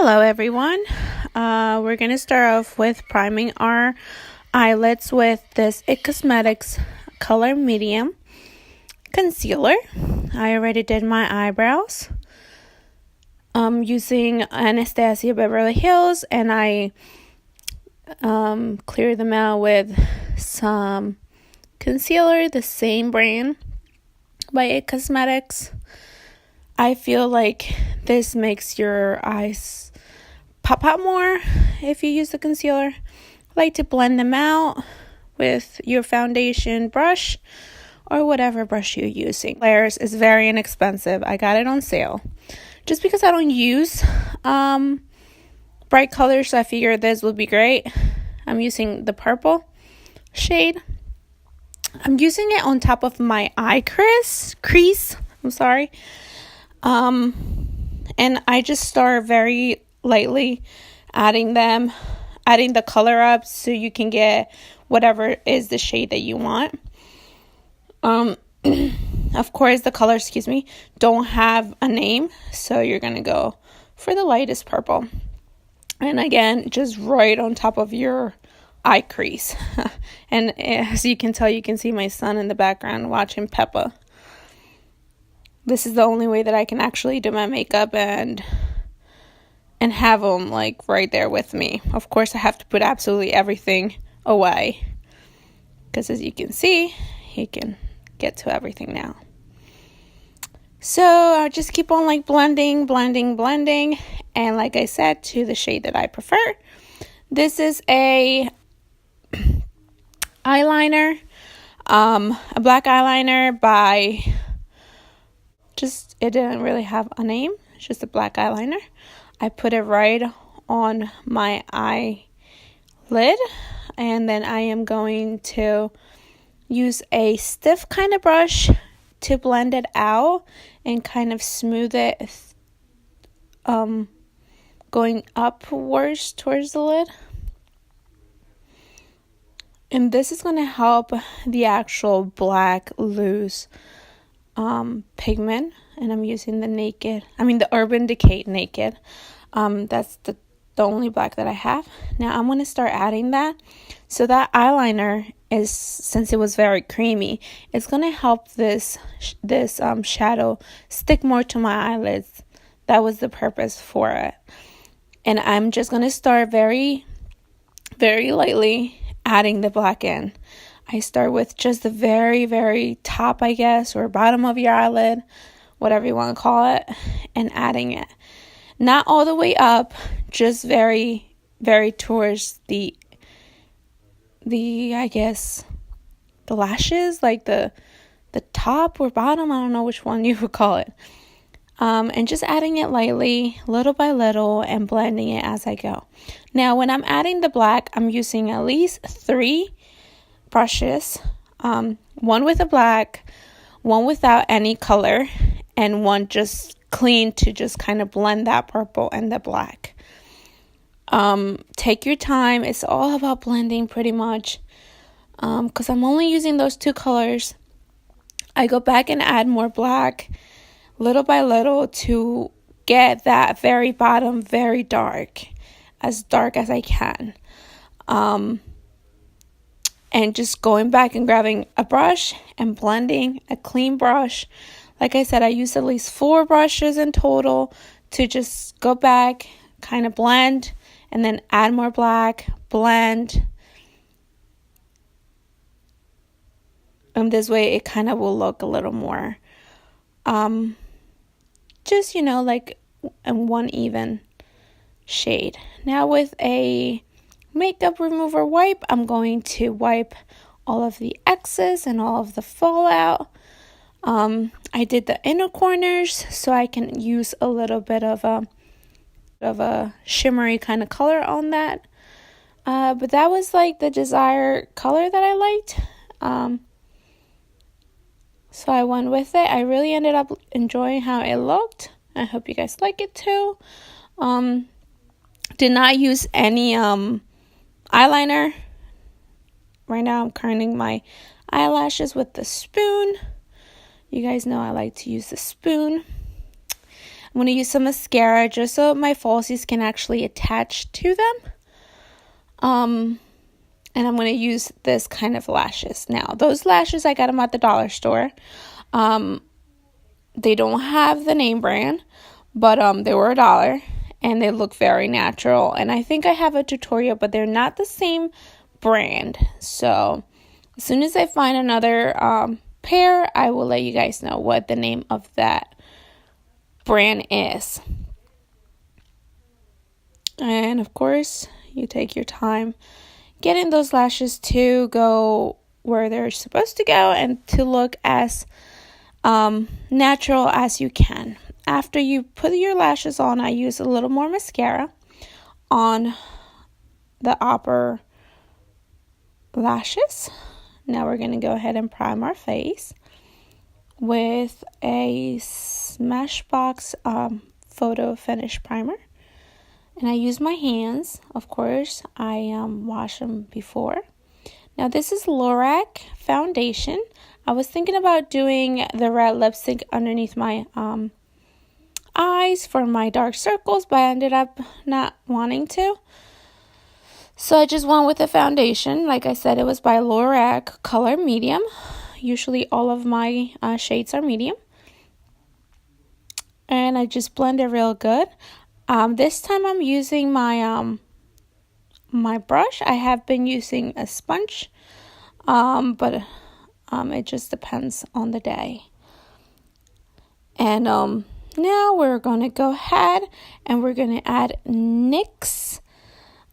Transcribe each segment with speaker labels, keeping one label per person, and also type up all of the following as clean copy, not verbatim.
Speaker 1: Hello everyone. We're going to start off with priming our eyelids with this IT Cosmetics Color Medium Concealer. I already did my eyebrows using Anastasia Beverly Hills, and I cleared them out with some concealer, the same brand by IT Cosmetics. I feel like this makes your eyes pop out more if you use the concealer. I like to blend them out with your foundation brush or whatever brush you're using. Layers is very inexpensive. I got it on sale. Just because I don't use bright colors, so I figured this would be great. I'm using the purple shade. I'm using it on top of my eye crease. I'm sorry. And I just start very lightly adding the color up so you can get whatever is the shade that you want. Of course, the colors, don't have a name, so you're going to go for the lightest purple. And again, just right on top of your eye crease. And as you can tell, you can see my son in the background watching Peppa. This is the only way that I can actually do my makeup and have them like right there with me. Of course, I have to put absolutely everything away because as you can see, he can get to everything now. So I just keep on like blending. And like I said, to the shade that I prefer. This is a eyeliner, a black eyeliner by... it didn't really have a name. It's just a black eyeliner. I put it right on my eyelid, and then I am going to use a stiff kind of brush to blend it out and kind of smooth it, going upwards towards the lid. And this is going to help the actual black loose pigment, and I'm using the Urban Decay Naked. That's the only black that I have. Now I'm going to start adding that. So that eyeliner is, since it was very creamy, it's going to help this shadow stick more to my eyelids. That was the purpose for it. And I'm just going to start very, very lightly adding the black in. I start with just the very, very top, I guess, or bottom of your eyelid, whatever you want to call it, and adding it. Not all the way up, just very, very towards the I guess, the lashes, like the top or bottom, I don't know which one you would call it. And just adding it lightly, little by little, and blending it as I go. Now, when I'm adding the black, I'm using at least 3 brushes, one with a black, one without any color, and one just clean to just kind of blend that purple and the black. Take your time. It's all about blending pretty much, because I'm only using those 2 colors. I go back and add more black little by little to get that very bottom very dark as I can. And just going back and grabbing a brush and blending a clean brush. Like I said, I used at least 4 brushes in total to just go back, kind of blend, and then add more black, blend. And this way it kind of will look a little more, just, like in one even shade. Now with a makeup remover wipe, I'm going to wipe all of the excess and all of the fallout. I did the inner corners so I can use a little bit of a shimmery kind of color on that. But that was like the desired color that I liked. So I went with it. I really ended up enjoying how it looked. I hope you guys like it too. Did not use any eyeliner. Right now I'm curling my eyelashes with the spoon. You guys know I like to use the spoon. I'm going to use some mascara just so my falsies can actually attach to them. And I'm going to use this kind of lashes. Now, those lashes, I got them at the dollar store. They don't have the name brand, but they were $1, and they look very natural. And I think I have a tutorial, but they're not the same brand. So as soon as I find another pair, I will let you guys know what the name of that brand is. And of course, you take your time getting those lashes to go where they're supposed to go and to look as natural as you can. After you put your lashes on, I use a little more mascara on the upper lashes. Now we're going to go ahead and prime our face with a Smashbox Photo Finish Primer. And I use my hands. Of course, I wash them before. Now this is Lorac foundation. I was thinking about doing the red lipstick underneath my eyes for my dark circles, but I ended up not wanting to. So I just went with the foundation. Like I said, it was by Lorac, color medium. Usually all of my shades are medium. And I just blend it real good. This time I'm using my my brush. I have been using a sponge, but it just depends on the day. And now we're going to go ahead and we're going to add NYX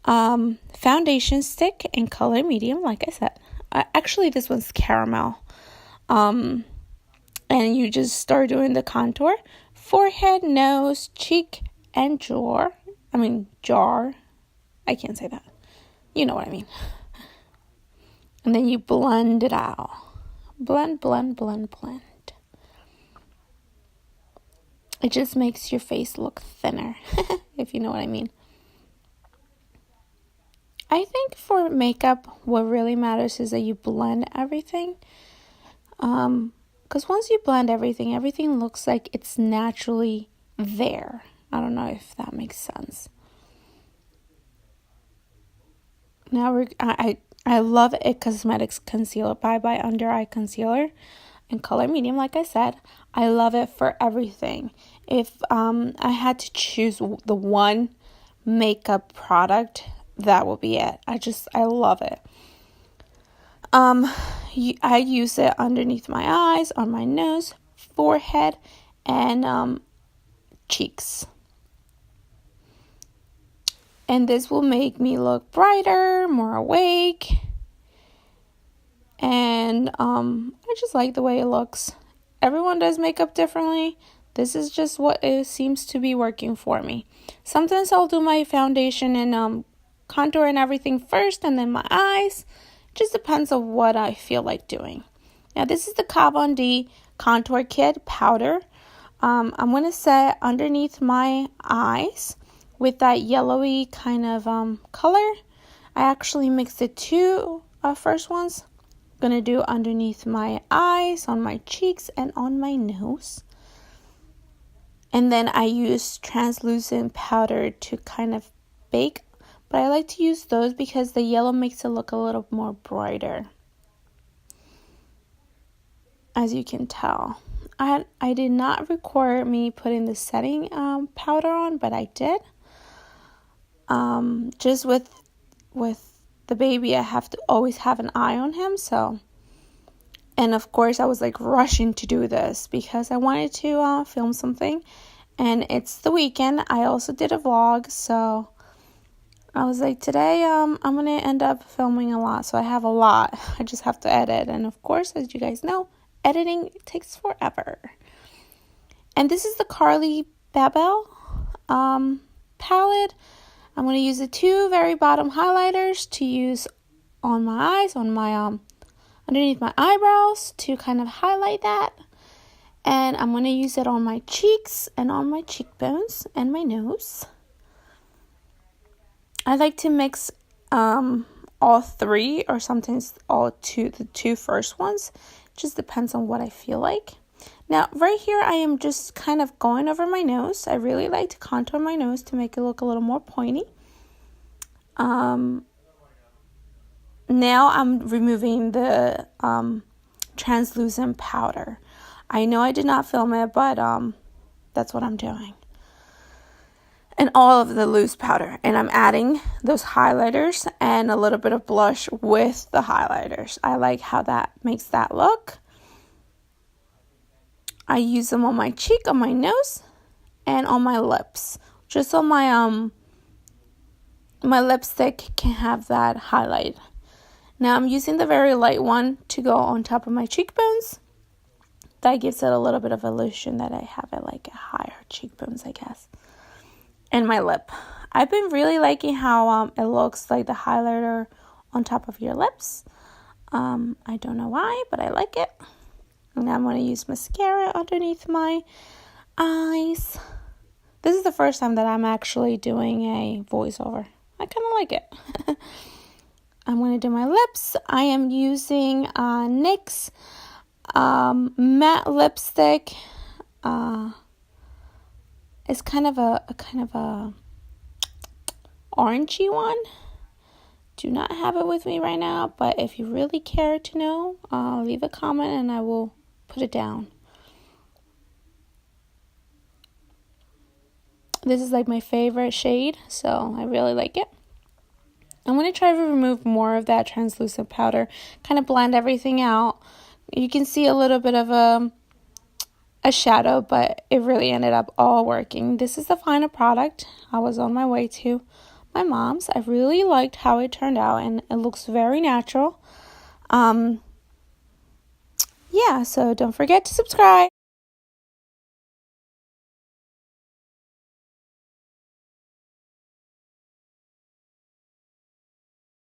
Speaker 1: foundation stick in color medium, like I said. Actually, this one's caramel. And you just start doing the contour, forehead, nose, cheek, and jar. I can't say that. You know what I mean. And then you blend it out. Blend, blend, blend, blend. It just makes your face look thinner, if you know what I mean. I think for makeup, what really matters is that you blend everything. Because once you blend everything, everything looks like it's naturally there. I don't know if that makes sense. Now I love It Cosmetics Concealer by Under Eye Concealer in color medium, like I said. I love it for everything. If I had to choose the one makeup product, that will be it. I love it. I use it underneath my eyes, on my nose, forehead, and cheeks. And this will make me look brighter, more awake. And I just like the way it looks. Everyone does makeup differently. This is just what it seems to be working for me. Sometimes I'll do my foundation and contour and everything first, and then my eyes. It just depends on what I feel like doing. Now this is the Kat Von D Contour Kit powder. I'm going to set underneath my eyes with that yellowy kind of color. I actually mixed the two first ones. I'm going to do underneath my eyes, on my cheeks, and on my nose. And then I use translucent powder to kind of bake. But I like to use those because the yellow makes it look a little more brighter. As you can tell. I did not record me putting the setting powder on, but I did. Just with the baby, I have to always have an eye on him. So, and of course, I was like rushing to do this because I wanted to film something. And it's the weekend. I also did a vlog, so I was like, today I'm going to end up filming a lot. So I have a lot. I just have to edit. And of course, as you guys know, editing takes forever. And this is the Carly Babel palette. I'm going to use the two very bottom highlighters to use on my eyes, on my underneath my eyebrows to kind of highlight that. And I'm going to use it on my cheeks and on my cheekbones and my nose. I like to mix all three or sometimes the two first ones. Just depends on what I feel like. Now, right here, I am just kind of going over my nose. I really like to contour my nose to make it look a little more pointy. Now I'm removing the translucent powder. I know I did not film it, but that's what I'm doing. And all of the loose powder. And I'm adding those highlighters and a little bit of blush with the highlighters. I like how that makes that look. I use them on my cheek, on my nose, and on my lips. Just so my my lipstick can have that highlight. Now I'm using the very light one to go on top of my cheekbones. That gives it a little bit of illusion that I have it like a higher cheekbones, I guess. And my lip. I've been really liking how it looks like the highlighter on top of your lips. I don't know why, but I like it. And I'm going to use mascara underneath my eyes. This is the first time that I'm actually doing a voiceover. I kind of like it. I'm going to do my lips. I am using NYX matte lipstick. It's kind of a orangey one. Do not have it with me right now, but if you really care to know, leave a comment and I will put it down. This is like my favorite shade, so I really like it. I'm going to try to remove more of that translucent powder, kind of blend everything out. You can see a little bit of a shadow, but it really ended up all working. This is the final product. I was on my way to my mom's. I really liked how it turned out, and it looks very natural. Yeah, so don't forget to subscribe.